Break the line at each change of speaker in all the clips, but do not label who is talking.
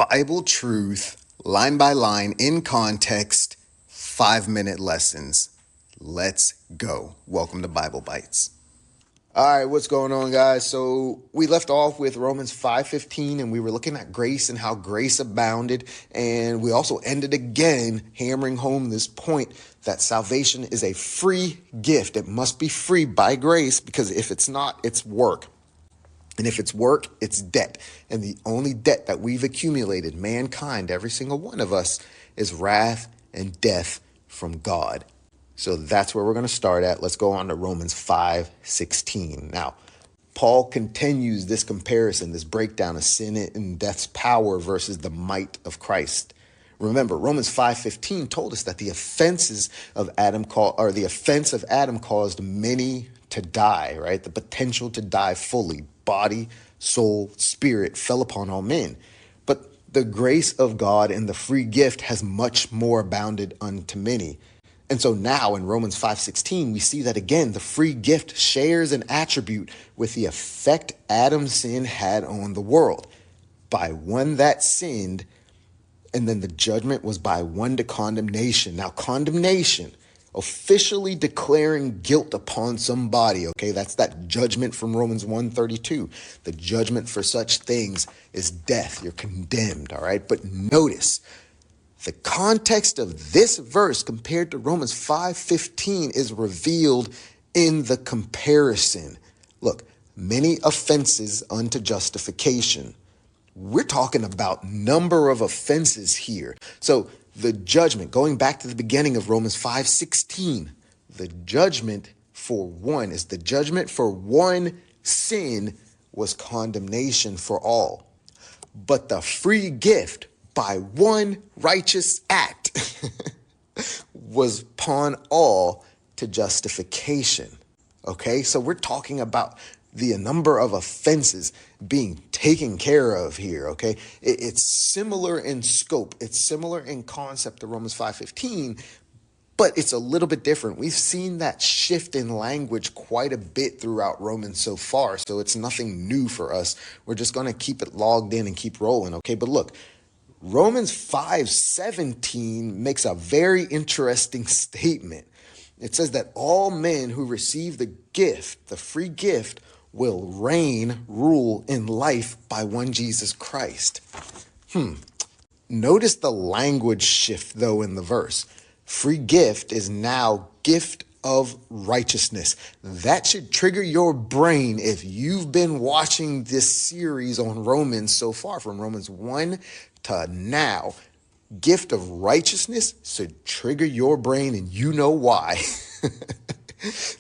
Bible truth, line by line, in context, 5-minute lessons. Let's go. Welcome to Bible Bites. All right, what's going on, guys? So we left off with Romans 5:15, and we were looking at grace and how grace abounded. And we also ended again hammering home this point that salvation is a free gift. It must be free by grace, because if it's not, it's work. And if it's work, it's debt. And the only debt that we've accumulated, mankind, every single one of us, is wrath and death from God. So that's where we're going to start at. Let's go on to Romans 5:16. Now, Paul continues this comparison, this breakdown of sin and death's power versus the might of Christ. Remember, Romans 5:15 told us that the offense of Adam caused many to die, right? The potential to die fully, body, soul, spirit, fell upon all men. But the grace of God and the free gift has much more abounded unto many. And so now in Romans 5:16, we see that again, the free gift shares an attribute with the effect Adam's sin had on the world. By one that sinned, and then the judgment was by one to condemnation. Now, condemnation, officially declaring guilt upon somebody, okay? That's that judgment from Romans 1:32. The judgment for such things is death. You're condemned, all right? But notice, the context of this verse compared to Romans 5:15 is revealed in the comparison. Look, many offenses unto justification. We're talking about number of offenses here. So the judgment, going back to the beginning of Romans 5:16, the judgment for one sin was condemnation for all. But the free gift by one righteous act was upon all to justification. Okay, so we're talking about the number of offenses being taken care of here, okay? It's similar in scope. It's similar in concept to Romans 5:15, but it's a little bit different. We've seen that shift in language quite a bit throughout Romans so far, so it's nothing new for us. We're just going to keep it logged in and keep rolling, okay? But look, Romans 5:17 makes a very interesting statement. It says that all men who receive the gift, the free gift, will rule in life by one Jesus Christ. Notice the language shift, though, in the verse. Free gift is now gift of righteousness. That should trigger your brain if you've been watching this series on Romans so far, from Romans 1 to now. Gift of righteousness should trigger your brain, and you know why.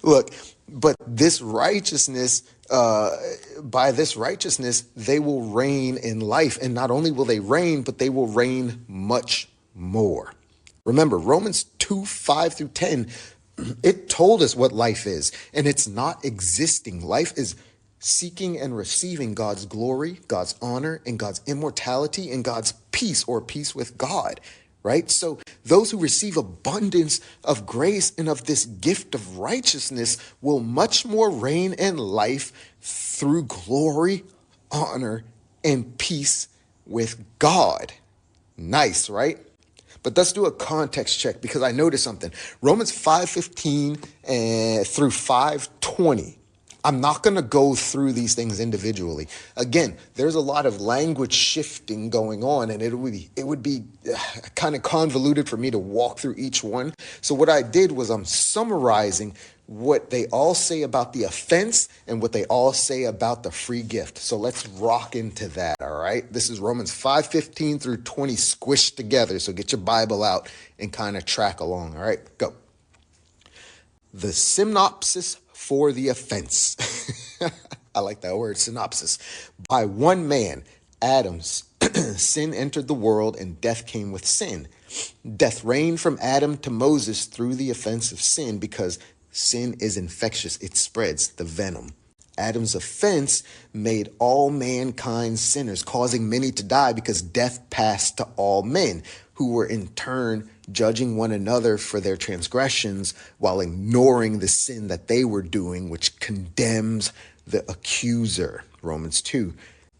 Look, but this righteousness, by this righteousness, they will reign in life. And not only will they reign, but they will reign much more. Remember, Romans 2:5-10, it told us what life is, and it's not existing. Life is seeking and receiving God's glory, God's honor, and God's immortality, and God's peace, or peace with God, right? So those who receive abundance of grace and of this gift of righteousness will much more reign in life through glory, honor, and peace with God. Nice, right? But let's do a context check, because I noticed something. Romans 5:15 through 5:20. I'm not going to go through these things individually. Again, there's a lot of language shifting going on, and it would be kind of convoluted for me to walk through each one. So what I did was I'm summarizing what they all say about the offense and what they all say about the free gift. So let's rock into that, all right? This is Romans 5:15 through 20 squished together. So get your Bible out and kind of track along, all right? Go. The synopsis for the offense. I like that word, synopsis. By one man, Adam's sin entered the world, and death came with sin. Death reigned from Adam to Moses through the offense of sin, because sin is infectious. It spreads, the venom. Adam's offense made all mankind sinners, causing many to die, because death passed to all men, who were in turn judging one another for their transgressions while ignoring the sin that they were doing, which condemns the accuser. Romans 2.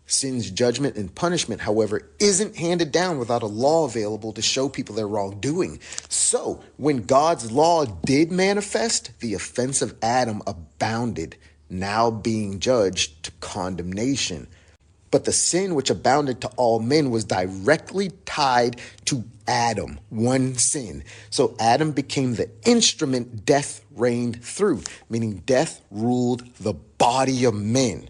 Sin's judgment and punishment, however, isn't handed down without a law available to show people their wrongdoing. So, when God's law did manifest, the offense of Adam abounded, now being judged to condemnation. But the sin which abounded to all men was directly tied to Adam, one sin. So Adam became the instrument death reigned through, meaning death ruled the body of men.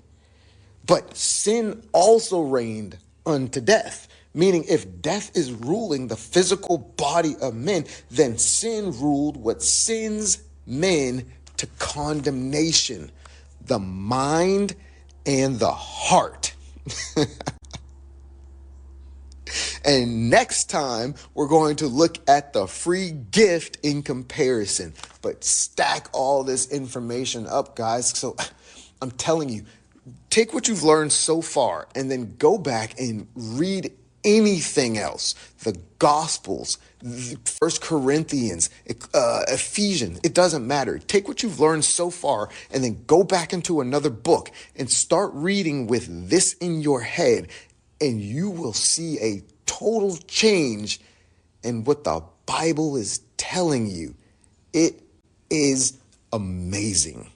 But sin also reigned unto death, meaning if death is ruling the physical body of men, then sin ruled what sins men to condemnation, the mind and the heart. And next time, we're going to look at the free gift in comparison. But stack all this information up, guys. So I'm telling you, take what you've learned so far and then go back and read anything else. The Gospels, 1 Corinthians, Ephesians, it doesn't matter. Take what you've learned so far and then go back into another book and start reading with this in your head, and you will see a total change in what the Bible is telling you. It is amazing.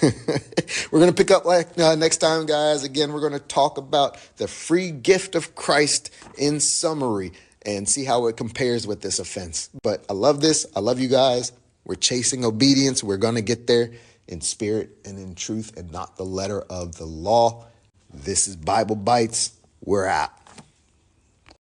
We're going to pick up next time, guys. Again, we're going to talk about the free gift of Christ in summary and see how it compares with this offense. But I love this. I love you guys. We're chasing obedience. We're going to get there in spirit and in truth and not the letter of the law. This is Bible Bites. We're out.